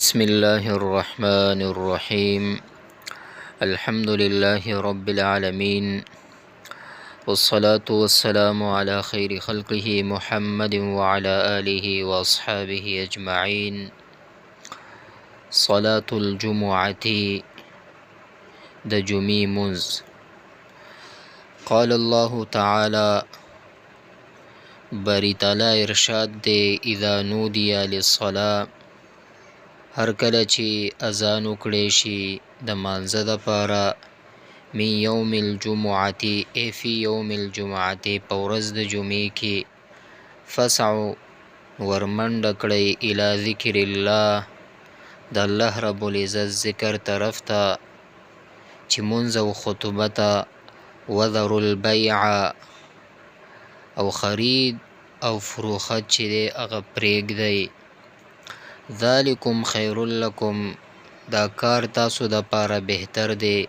بسم الله الرحمن الرحيم. الحمد لله رب العالمين، والصلاة والسلام على خير خلقه محمد وعلى آله وأصحابه أجمعين. صلاة الجمعة د جمعې منځ. قال الله تعالى باری تعالی ارشاد دے اذا نودی للصلاة، هر کله چې اذان وکړی شي د مانځه دپاره، من یوم الجمعة ای فی یوم الجمعة په ورځ د جمعې کې، فسعوا ورمنډه کړئ الی ذکر الله د الله رب العزت ذکر طرف ته، چې مونځ او خطبه ته، وذروا البیع او خرید او فروخت چې دی هغه پرېږدئ. ذالکم خیر لکم دا کار تاسو د پاره بهتر دی،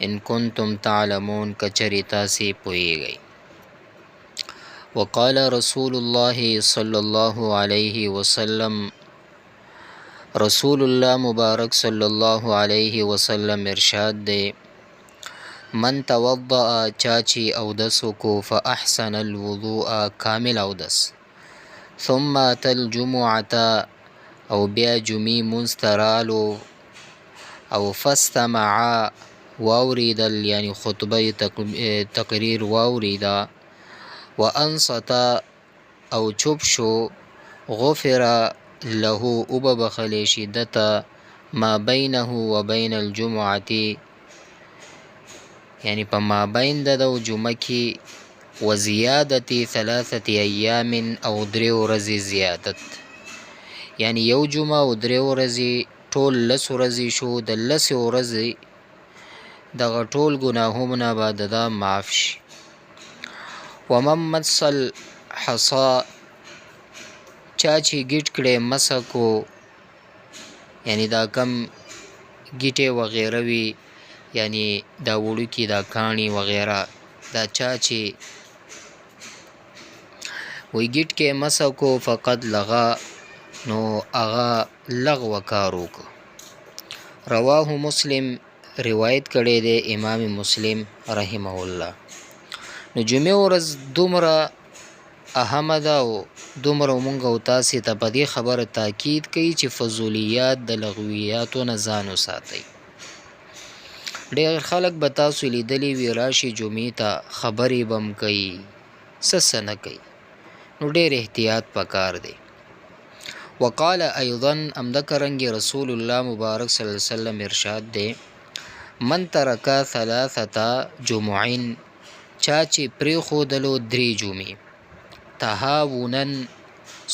ان کنتم تعلمون کچری تاسې پوهیږئ. وقال رسول الله صلی الله علیه وسلم، رسول الله مبارک صلی الله علیه وسلم ارشاد دی، من توضأ چاچی اودس کو فاحسن الوضوء کامل اودس، ثم اتى الجمعة او بیا جمعې منځ ته رالو، او فاستمع واوریدل یعنی خطبه تقریر واوریده، وانصت او چوپ شو، غفر له او ببخلی شي دته، ما بینه و بین الجمعة یعنی په ما بین د او جمعه کې، وزیادت 3 ایام او 3 ورځې زیادت، یعنی یو جمعه او 3 ورځې ټول 10 ورځې شو، د 10 ورځې دغه ټول ګناهونه به د دا معاف شي. ومن مس الحصا چا چې ګیټ کړی مسه کو، یعنی دا کم ګیټې وغیره وي، یعنی دا وړوکي دا کاڼي وغیره، دا چا چې وی ګیټ کې مسه کو فقط لغا نو اغا لغو کارو کو. رواه مسلم روایت کړی دی امام مسلم رحمه الله. نو جمعه ورځ دومره اهمه ده او دومره مونږ او تاسې ته په دې خبره تاکید کوي چې فضولیات د لغویاتو نه ځان وساتئ. ډېر خلک به تاسو لیدلی وي راشي جمعې ته خبرې به م کوي څه نه کوي، نو ډېر احتیاط پکار دی. وقال ایضا امدکرنګ رسول الله مبارک صلی الله علیه وسلم ارشاد دی، من ترکا 3 جمعین چا چې پرېښودلو 3 جمعې، تهاونا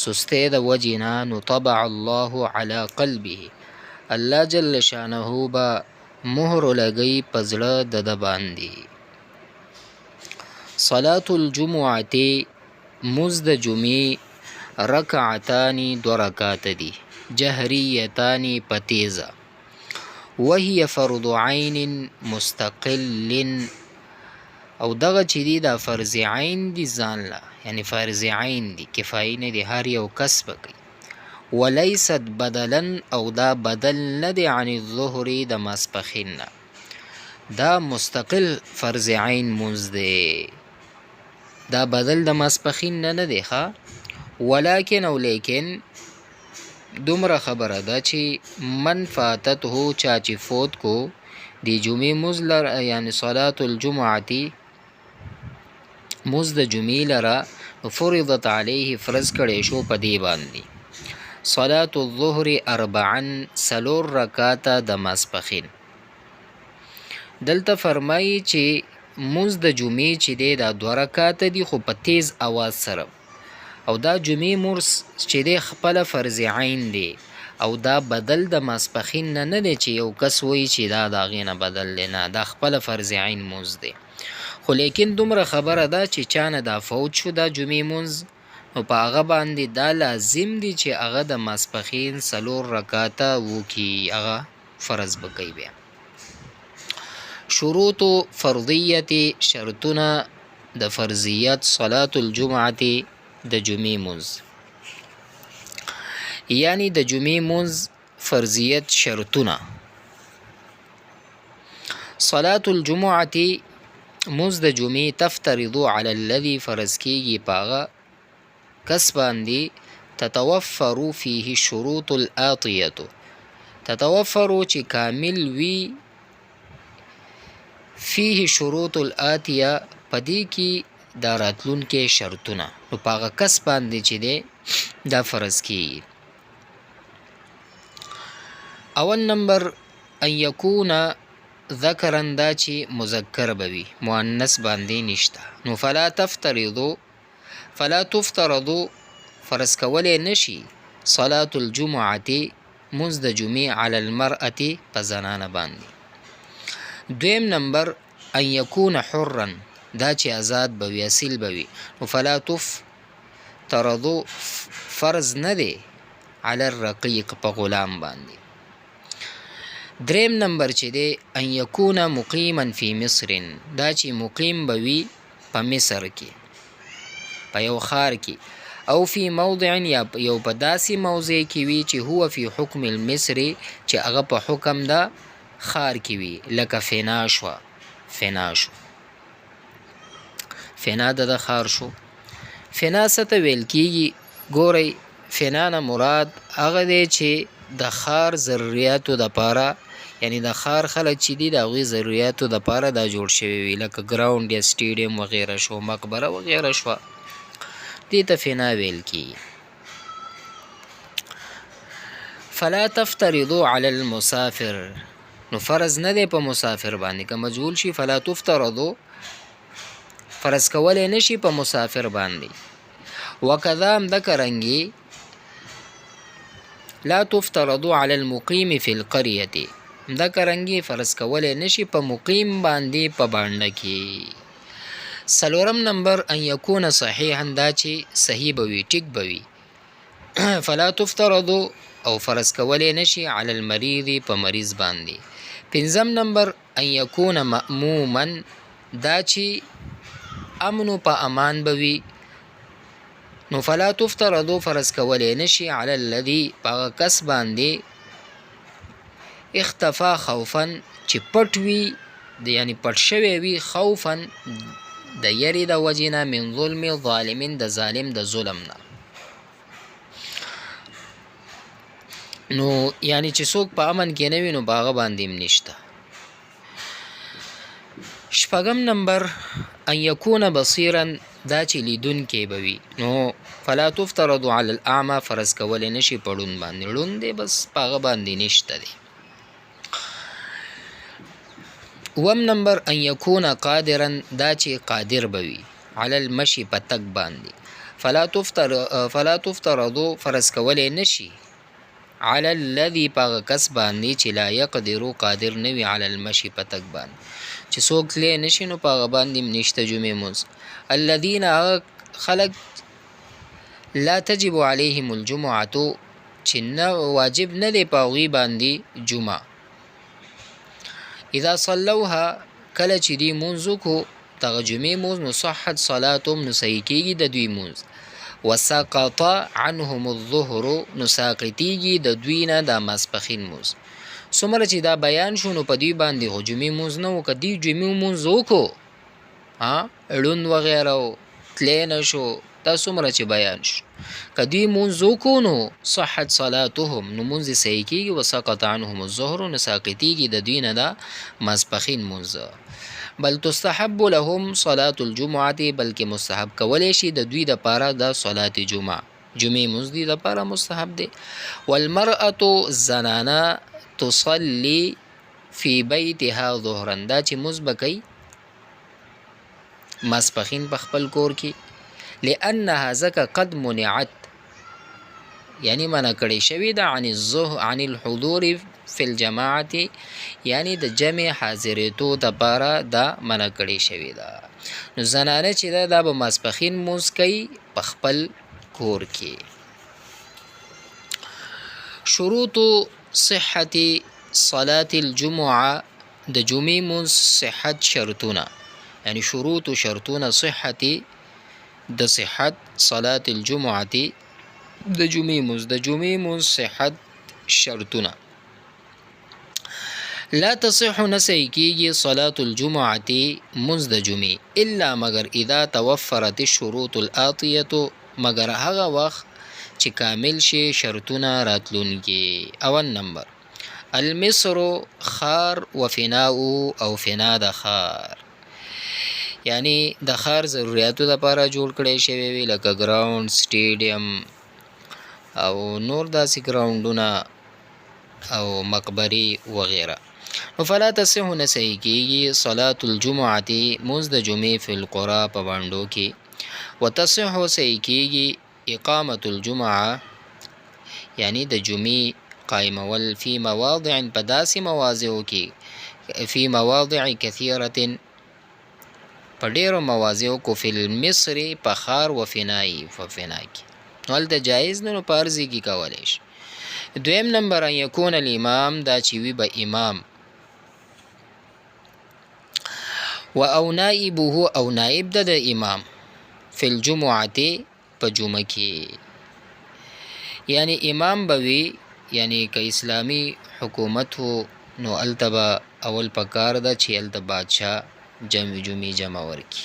سستۍ د وجې نه، نو طبع الله علی قلبه الله جل شانه به مهر لګی په زړه د ده باندې. صلاة الجمعة مونځ د جمعې، رکعتانی 2 رکعات دي، جهریتانی په تیزه، وهي فرض عین مستقل او دغه چې دی دا فرض عین دي ځان له، یعنی فرض عین دي کفایي نه دي، هر یو کس به کوي. ولیست بدلا او دا بدل نه دی عن الظهر د ماسپښین نه، دا مستقل فرض عین مونځ دی، دا بدل د ماسپښین نه دی ښه. ولکن او لیکن دومره خبره ده چې من فاتته چا چې فوت کو دی جمعې مونځ لره، یعنی صلاة الجمعة مونځ د جمعې لره، فرضت علیه فرض کړی شو په دې باندې، صلاة الظهر 4 رکعاته د ماسپښین. دلته فرمایي چې مونځ د جمعې چې دی دا 2 رکعاته دي خو په تیز اواز سره، او دا جمعې مونځ چې دی خپله فرض عین دی، او دا بدل د ماسپښین نه دی چې یو کس وایي چې دا د هغې نه بدل دی، نه دا خپله فرض عین مونځ دی. خو لیکن دومره خبره ده چې چا نه دا فوت شو دا جمعې مونځ، نو په هغه باندې دا لازم دی چې هغه د ماسپښین 4 رکعاته وکړي، هغه فرض به کوي. بیا شروط فرضیت شرطونه د فرضیت صلاة الجمعة د جمعې مونځ، یعنی د جمعې مونځ فرضیت شرطونه. صلاة الجمعة مونځ د جمعې تفترض علی الذي فرض کیږي پاغه کس باندې تتوفر فيه الشروط الآتیه تتوفر چې کامل وی فيه شروط الآتیه پدې کې دا راتلونکي شرطونه نو پاغه کس باندې چې دی دا فرض کیږي. اول نمبر ان یکون ذکرن دا چې مذکر بوي مؤنث باندې نشته نو فلا تفترض فرض کولې نشي صلاة الجمعة مونځ د جمعې علی المرأة په زنانه باندې. دویم نمبر ان یکون حرا دا چې آزاد بوي اصیل بوي نو فلا تفترض فرض نه دی علی الرقیق په غلام باندې. دریم نمبر چې دی ان یکون مقیما فی مصر دا چې مقیم بوي په مصر کې په یو ښار کې او فی موضع یا یو په داسې موضع کې وي چې هو فی حکم المصر چې هغه په حکم دا ښار کې وي لکه فنا شو فنا د ښار شو. فنا څه ته ویل کیږي ګورئ فنا نه مراد هغه دی چې د ښار ضرورتو دپاره یعنی د ښار خلک چې دي د هغوی ضرورتو دپاره دا جوړ شوی وي لکه ګراوند یا سټیډیم وغیره شو مقبره وغیره شوه دې ته فنا ویل کیږي. فلا تفترضوا علی المسافر نو فرض نه دی په مسافر باندې که مجهول شي فلا تفترضوا فرض کولی نشي په مسافر باندې. وکذا همدکرنګې لا تفترض علی المقیم فی القریة همدکرنګې فرض کولی نشي په مقیم باندې په بانډه کې. څلورم نمبر ان یکون صحیحا دا چې صحیح بوي ټیک بوي فلا تفترض او فرض کولی نشي علی المریض په مریض باندې. پنځم نمبر ان یکون مأموما دا چې امنو په امان بوي نو فلا تفترض فرض کولی نشي علی الذي پاغه کس باندې اختفا خوفا چې پټ وي یعنی پټ شوی وي خوفا د یری د وجنه من ظلم ظالمین د ظالم د ظلم نه نو یعنی چې څوک په امن کې نه وي نو باغه باندې هم نشته. شپږم نمبر ان یکون بصیرا دا چې لیدونکی به وي نو فلا تفترض علی الاعمى فرض کولی نشي په ړوند باندې ړوند دی بس په هغه باندې نشته دی. اووم نمبر ان یکون قادرا دا چې قادر به وي علی المشي په تګ باندې فلا تفترض فرض کولی نشي علی الذي پاغه کس باندې چې لا یقدر قادر نه وي علی المشي په تګ باندې چې څوک تللی نشي نو په هغه باندې هم نشته جمعې مونځ. الذین خلق لا تجب علیهم الجمعة چې نه واجب نه دی په هغوی باندې جمعه. اذا صلوها کله چې دوی مونځ وکړو دغه جمعې مونځ نو صحت صلاتهم نو صحیح کېږي د دوی مونځ. وسقط عنهم الظهر نو ساقطیږي د دوی نه د ماسپښین مونځ. څومره چې دا بیان شو نو په دوی باندې خو جمعې مونځ نه و که دوی جمعې مونځ وکړو ړوند وغیره و تلی نه شو دا څومره چې بیان شو که دوی مونځ وکړو نو صحت صلاتهم نو مونځ یې صحیح کېږي. وسقط عنهم الظهر نو ساقطیږي د دوی نه د ماسپښین مونځ. بل تستحب لهم صلاة الجمعة بلکې مستحب کولی شي د دوی دپاره د صلات جمعه جمعې مونځ دوی دپاره مستحب دی. والمرأة زنانه تصلي فی بیتها ظهرا دا چې مونځ به کوي ماسپښین په خپل کور کې لانها ځکه قد منعت یعنی منع کړی شوی ده عن الحضور فی الجماعت یعنی د جمع حاضرېدو دپاره دا منع کړی شوی ده. نو زنانه چې ده دا به ماسپښین مونځ کوي په خپل کور کې. شروط صحت صلاة الجمعه د جمعې مونځ صحت شرطونه یعنی شرطونه صحت د صحت صلاة الجمعه د جمعې مونځ صحت شرطونه. لا تصح نسي کیږي صلاة الجمعة منځ د جمعې الا مگر اذا توفرت الشروط الآتیه مگر هغه وخت چې کامل شي شرطونه راتلونکي. اول نمبر المصر خار و فناء او فنا د خار، یعنی د خار ضرورتو لپاره جوړ کړي شوی وي لکه ګراوند، سټیډیم او نور داسې ګراوندونه او مقبري وغیره. فلا تصح نسي کیږي صلاة الجمعة منځ د جمعې فی القرى په باندو کې. وتصح صحیح کیږي اقامة الجمعة یعنی د جمعې قائمول فی مواضع په داسې مواضعو کې، فی مواضع کثیرة په ډیرو مواضعو کو فی المصر په خار و فنائی فنا کې هلته جایز نه نو په ارضي کې کولی شي. دویم نمبر ان یکون الامام دا چې وي به امام و او نائبه او نائب د امام فی الجمعة په جمعه کې، یعنی امام به وي، یعنی که اسلامی حکومت هو نو التبا اول پکار ده چې الته بادشاه جمعې جمع ورکي،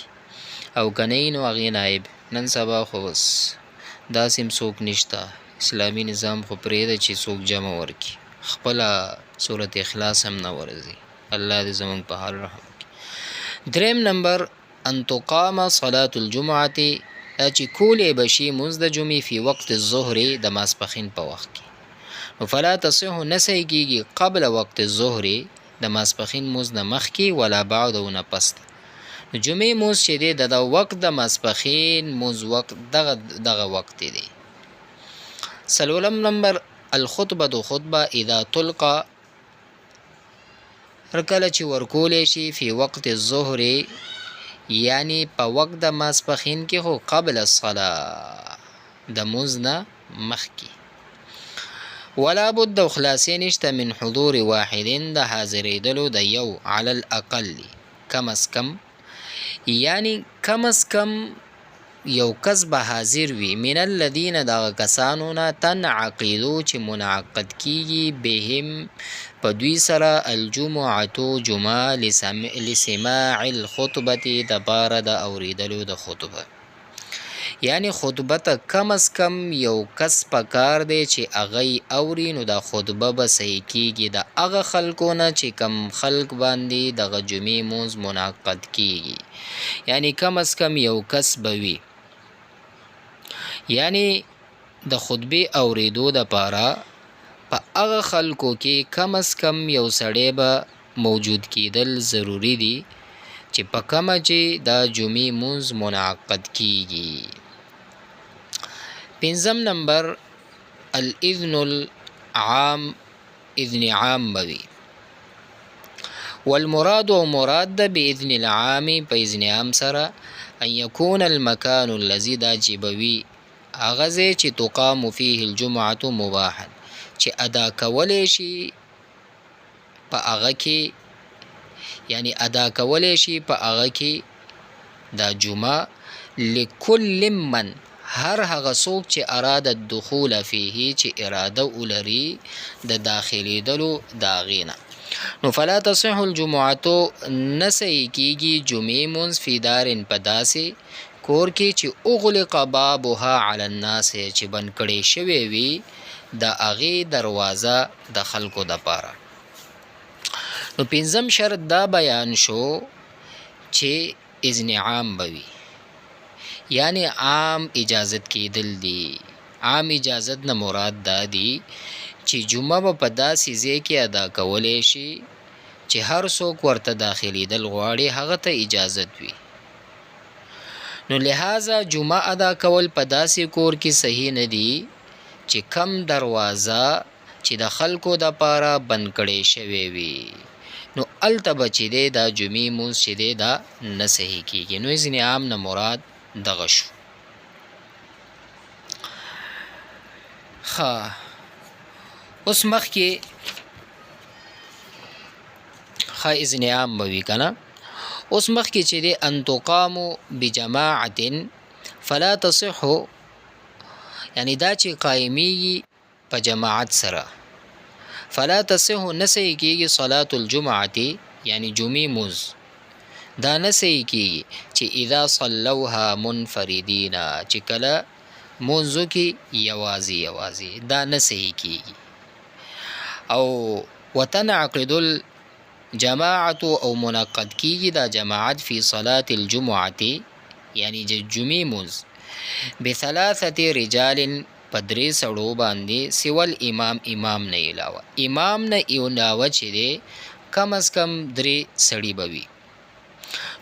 او کنه نو هغې نائب. نن سبا خو بس داسې هم څوک نشته، اسلامی نظام خو پرېږده چې څوک جمع ورکي، خپله صورت اخلاص هم نه ورځي. الله دې زموږ په حال رحم وکړي. دریم نمبر ان تقام صلاة الجمعة دا چې کولې به شي مونځ د جمعې فی وقت الظهر د ماسپښین په وخت کې. نو فلا تصح نسی کېږي قبل وقت الظهر د ماسپښین مونځ نه مخکې ولا بعد او نه پس. نو جمعې مونځ چې دی د وقت د ماسپښین مونځ وقت دغه وقت دی. څلورم نمبر الخطبه د خطبه اذا تلقى هر کله چې ورکولی شي فی وقت الظهر یعنی په وقت د ماسپښین کې خو قبل الصلاة د مونځ نه مخکې. ولا بد او خلاصې نشته من حضور واحدین د حاضرېدلو د یو علی الاقل کم از کم، یعنی کم از کم یو کس به حاضر وي من الذین دغه کسانو نه تنعقدو چې منعقد کیږي بهم په دوی سره الجمعة جمعه لسماع الخطبه د پاره د اوریدلو د خطبه، یعنی خطبه ته کم از کم یو کس پکار دی چې هغه اوري. نو دا خطبه به صحیح کیږي د هغه خلکو نه چې کم خلک باندې دغه جمعې مونځ منعقد کیږي، یعنی کم از کم یو کس به وي، یعنی د خطبې اوریدو د پاره په هغه خلکو کې کم از کم یو سړی به موجود کیدل ضروری دی چې په کومه چې د جمعې مونځ منعقد کیږي. پنځم نمبر الاذن العام اذن عام بوي. والمراد او مراد ده باذن العام په اذن عام سره ان یکون المکان الذي دا جبوي هغه ځای چې تقام فيه الجمعة مباحا چې ادا کولی شي په هغه کې، یعنی ادا کولی شي په هغه کې دا جمعه لکل من هر هغه څوک چې اراده الدخول فيه چې اراده ولري د داخلېدلو د هغې نه. نو فلا تصح الجمعة نسی کېږي جمعې مونځ فی دارن په داسې کور کې چې اغلق بابها علی الناس چې بند کړی شوی وي د هغې دروازه د خلکو دپاره. نو پنځم شرط دا بیان شو چې اذن عام بوي، یعنی عام اجازت کېدل دي. عام اجازت نه مراد دا دی چې جمعه به په داسې ځای کې ادا کولی شي چې هر څوک ورته داخلېدل غواړي هغه ته اجازت وي. نو لہذا جمعه ادا کول په داسې کور کې صحیح نه دی چې کم دروازه چې د خلکو دپاره بند کړی شوی وي، نو هلته به چې دی دا جمعې مونځ چې دی دا نه صحیح کېږي. نو اذن عام نه مراد دغه شو. ښه اوس مخکې ښه اذن عام به وي که نه. اوس مخکې چې دی ان تقامو بجماعت فلا تصحو، یعنی دا چې قایمیږي په جماعت سره فلا تصح نسی کیږي صلات الجمعه یعنی جمعې مونځ دا نسی کیږي چې اذا صلوها منفردین چې کله مونځو کې یوازي دا نسی کیږي. او وتنعقد الجماعت او منعقد کیږي دا جماعت فی صلات الجمعه یعنی جمعې مونځ بثلاثه رجال پدری سړو باندې سوال امام نه علاوه چې دی کم از کم درې سړي بوي.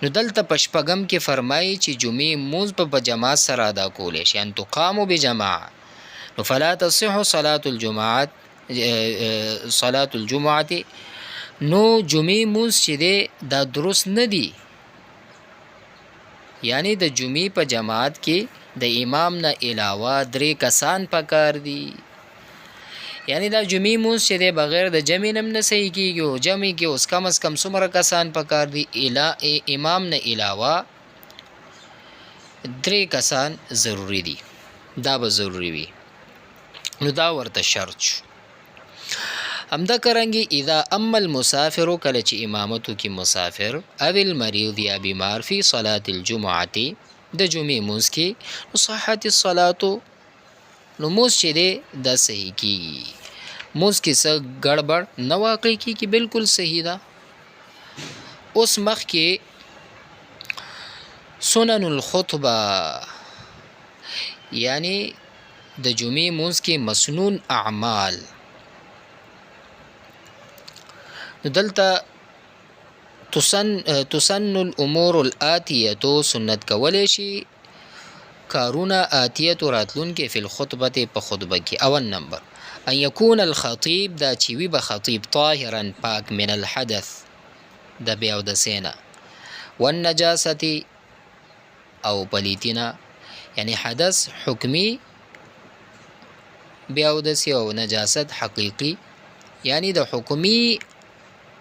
نو دلته پشپغم کې فرمایي چې جمعې مونځ په جماعت سره ادا کولی شي ان تقام بجماعه. نو فلا تصح صلاه الجمعه نو جمعې مونځ چې دی دا درست نه دی، یعنی د جمعې په جماعت کې د امام نه علاوه درې کسان پکار دي. یعنی دا جمعې مونځ چې دی بغیر د جمع نه نه صحیح کیږي او جمع کې اوس کم از کم څومره کسان پکار دي؟ امام نه علاوه درې کسان ضروری دي، دا به ضروری وي. نو دا ورته شرط شو. همدا کرانګي اذا اما المسافر کله چې امامتو کې مسافر او المریض یا بیمار فی صلات الجمعه د جمعې مونځ کې نو صحت الصلاه نو مونځ چې دی دا صحیح کیږي. مونځ کې څه ګړبړ نه واقع کیږي، بالکل صحیح ده. اوس مخکې سنن الخطبه یعنی د جمعې مونځ کې مسنون اعمال، دلته تسن الامور الاتیه سنت کولی شي کارونه آتیه راتلون کې فی الخطبه په خطبه کې. اول نمبر ان یکون الخطیب دا چې وي به خطیب طاهرا پاک من الحدث د بیا د سینا والنجاسه او پلیتینا، یعنی حدث حکمی بیا د سی او نجاست حقیقی، یعنی د حکمی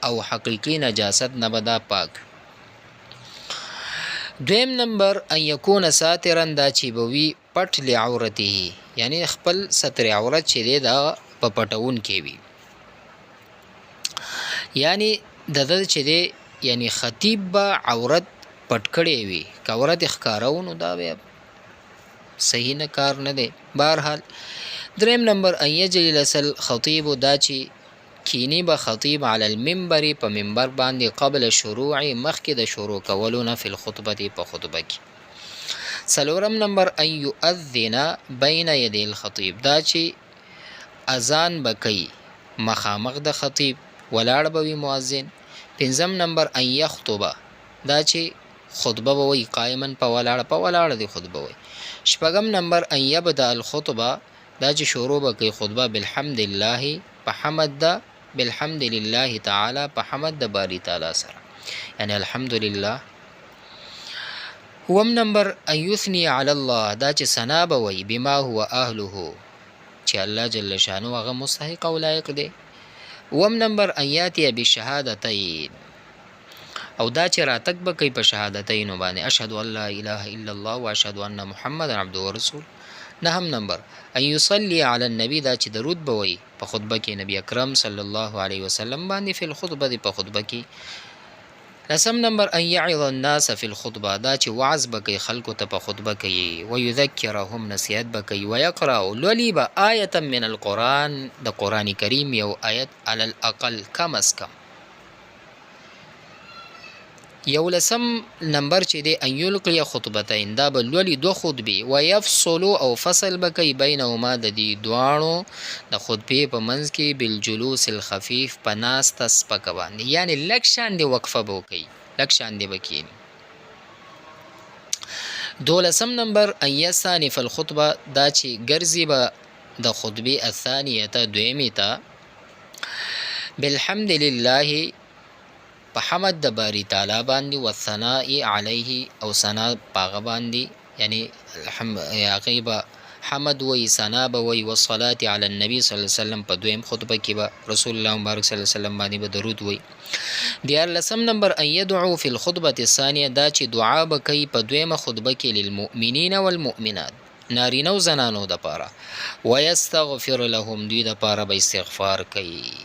او حقیقی نجاست نه بدا پاک. دویم نمبر ان یکون ساترا دا چې بوي پټ لعورته، یعنی خپل ستر عورت چې دی دا په پټون کې وي، یعنی د چې دی یعنی خطیب به عورت پټ کړی وي، که عورت ښکارونو دا بیا صحیح نه کار نه دی. بهرحال دریم نمبر ان یجلس الخطیب دا چې کینی به خطیب علی المنبر په منبر باندې قبل شروع مخکې د شروع کولو نه فی الخطبه په خطبه کې. څلورم نمبر ان یؤذن بین یدی الخطیب دا چې اذان به کوي مخامخ د خطیب ولاړ به وي مؤذن. پنځم نمبر ان یخطب دا چې خطبه به وي قائما په ولاړ دی خطبه وي. شپږم نمبر ان یبدا الخطبه دا چې شروع به کوي خطبه بالحمد لله په حمد ده، بالحمد لله تعالی په حمد د باری تعالی سره، یعنی الحمدلله. اوم نمبر ان یثنی علی الله دا چې ثنا به وي بما هو اهله چې الله جل شانه هغه مستحق او لایق دی. اوم نمبر ان یاتی بشهادتین او دا چې راتک به کوي په شهادتین باندې اشهد ان لا اله الا الله واشهد ان محمد عبده ورسول. نهم نمبر ان یصلی علی النبی دا چې درود به وي په خطبه کې نبی اکرم صلی الله علیه وسلم باندې فی الخطبه په خطبه کې. لسم نمبر ان یعظ الناس فی الخطبه دا چې وعظ به کوي خلکو ته په خطبه کې ویذکرهم نصیحت به کوي ویقرأ لولي به آیه من القرآن د قرآن کریم یو آیت علی الاقل کم از کم. یو لسم نمبر چې دی ان یلقی خطبتین دا به لولي دو خطبې ویفصل او فصل به کوي بینهما د دې دواړو د خطبې په منځ کې بالجلوس الخفیف په ناسته سپکه باندې، یعنی لږ شاندې وقفه به وکوي، لږ شاندې به کښېني. دولسم نمبر ان یستانف الخطبه دا چې ګرځي به د خطبې الثانیه دویمې ته بالحمد لله په حمد د باری تعالی باندې والثناء علیه او ثنا پاغه باندې، یعنی هغې به حمد وی ثنا به وی والصلاة علی النبی صلی الله علیه وسلم په دویم خطبه کې به رسول الله مبارک صلی الله علیه وسلم باندې به درود وی. دیارلسم نمبر ان یدعو فی الخطبه الثانیه دا چې دعا به کوي په دویمه خطبه کې للمؤمنین والمؤمنات نارینه او زنانو دپاره ویستغفر لهم دوی دپاره به استغفار کوي.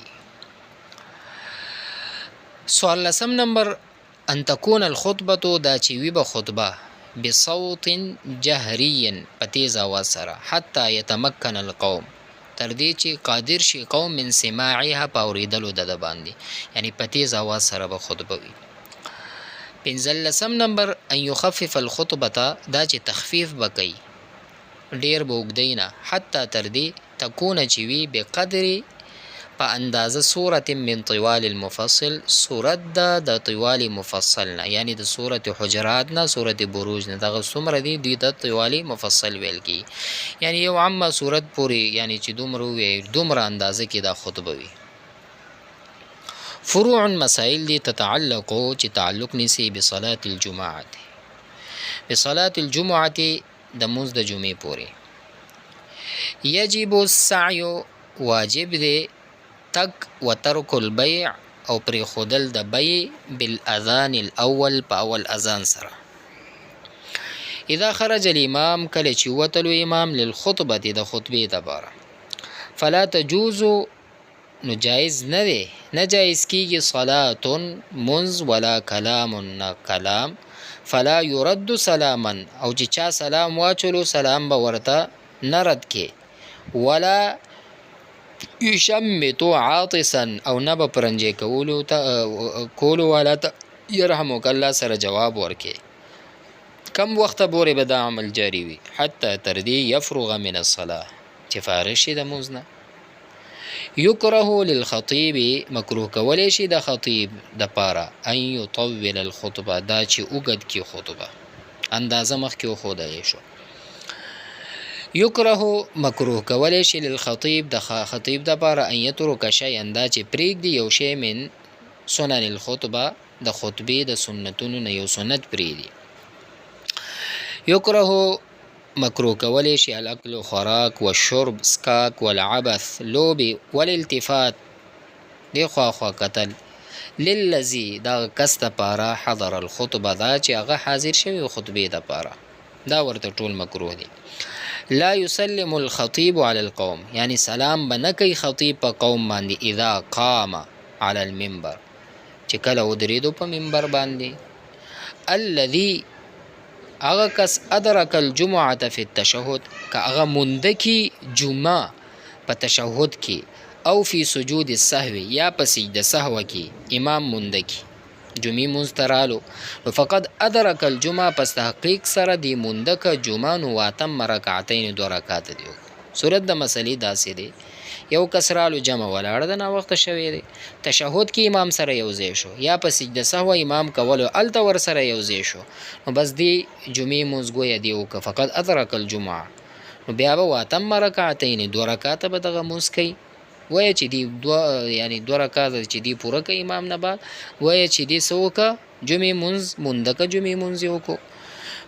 سوال لسم نمبر ان تكون الخطبه دا چې وي به خطبه بصوت جهري په تیز اواز سره حتی يتمكن القوم تر دې چې قادر شي قوم من سماعها په اورېدلو د باندې یعنی په تیز اواز سره به خطبه وي. پنځلسم نمبر ان يخفف الخطبه دا چې تخفیف وکړي ډیر به اوږدی نه حتی تر دې تکونه چې وي بقدر په اندازه صورت من طوال المفصل صورت د طوال مفصل نه یعنی د صورت حجرات نه صورت بروج نه دغه څومره دي دوی د طوال مفصل ویل کی یعنی یو عامه صورت پوری یعنی چې دومره وي دومره اندازه کې دا خطبه وي. فروع مسائل دي تتعلق چې تعلق نسی بصلاه الجمعه بصلاه الجمعه د مونځ د جمعې پوری. یجب السعی واجب دی تک و ترک البیع او پری خودل د بیع بالاذان الاول په اول اذان سره. اذا خرج الامام کله چې وتلو امام للخطبه د خطبې لپاره فلا تجوز نو جایز نه دی نه جایز کیږي صلاه منز ولا کلام نه کلام فلا يرد سلاما او چې چا سلام واچلو سلام به ورته نه رد کې ولا یشمتو عاطسا او نه به پرنجې کولو والا ته یرحمک الله سره جواب ورکې. کم وخت پورې به دا عمل جاری وي حتی تر دې یفرغ من الصلاه چې فارغ شي د مونځ نه. یکره للخطیب مکروه کولی شي د خطیب د پاره ان یطول الخطبه دا چې اوږد کی خطبه اندازه مخکې وښودلی شو. یکره مکروه کولی شي للخطیب د خطیب د پاره ان یترک شیئا دا چې پرېږدي یو شی من سنن الخطبه د خطبې د سنتونو نه یو سنت پرېږدي. یکره مکروه کولی شي الاکل خوراک والشرب سکاک والعبث لوبې والالتفات دی خواخوا کتل للذي دا کس دپاره حضر الخطبه دا چې هغه حاضر شوی خطبې دپاره دا ورته ټول مکروه دی. لا يسلم الخطيب على القوم یعنی سلام به نه کوي خطیب په قوم باندې اذا قام على المنبر چې کله ودرېدو په منبر باندې. الذي هغه کس ادرک الجمعه فی التشهد که هغه مونده کی جمعه په تشهد کې او فی سجود السهو یا په سجده سهو کې امام مونده کی جمعې مونځ ته رالو نو فقط ادرک الجمعه پس تحقیق سره دی مونده که جمعه نو واتم رکعتین دو رکعت دی. صورت د مسلې داسې دی یو کس رالو جمع ولاړه د ناوخته شوی دی تشهد کې امام سره یوځای شو یا په سجده سهو امام کولو هلته ورسره یوځای شو نو بس دی جمعې مونځ ګویا دی وکړه فقط ادرک الجمعه نو بیا به واتم رکعتین دو رکعته به دغه مونځ کوي وایه چې دی یعنی دو رکعته چې دی پوره کوي امام نه بعد وایه چې دی څه وکړه جمعې مونځ مونده که جمعې مونځ یې وکړو.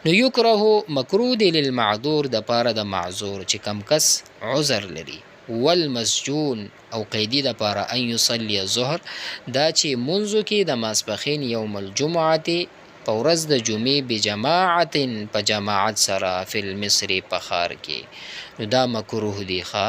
نو یکره مکروه دی للمعذور د پاره د معذور چې کم کس عذر لري والمسجون او قیدی د پاره ان یصلی الظهر دا چې منځو کې د ماسپخین یوم الجمعه په ورځ د جمعې بجماعت په جماعت سره فی المصر په ښار کې نو دا مکروه دی ښه.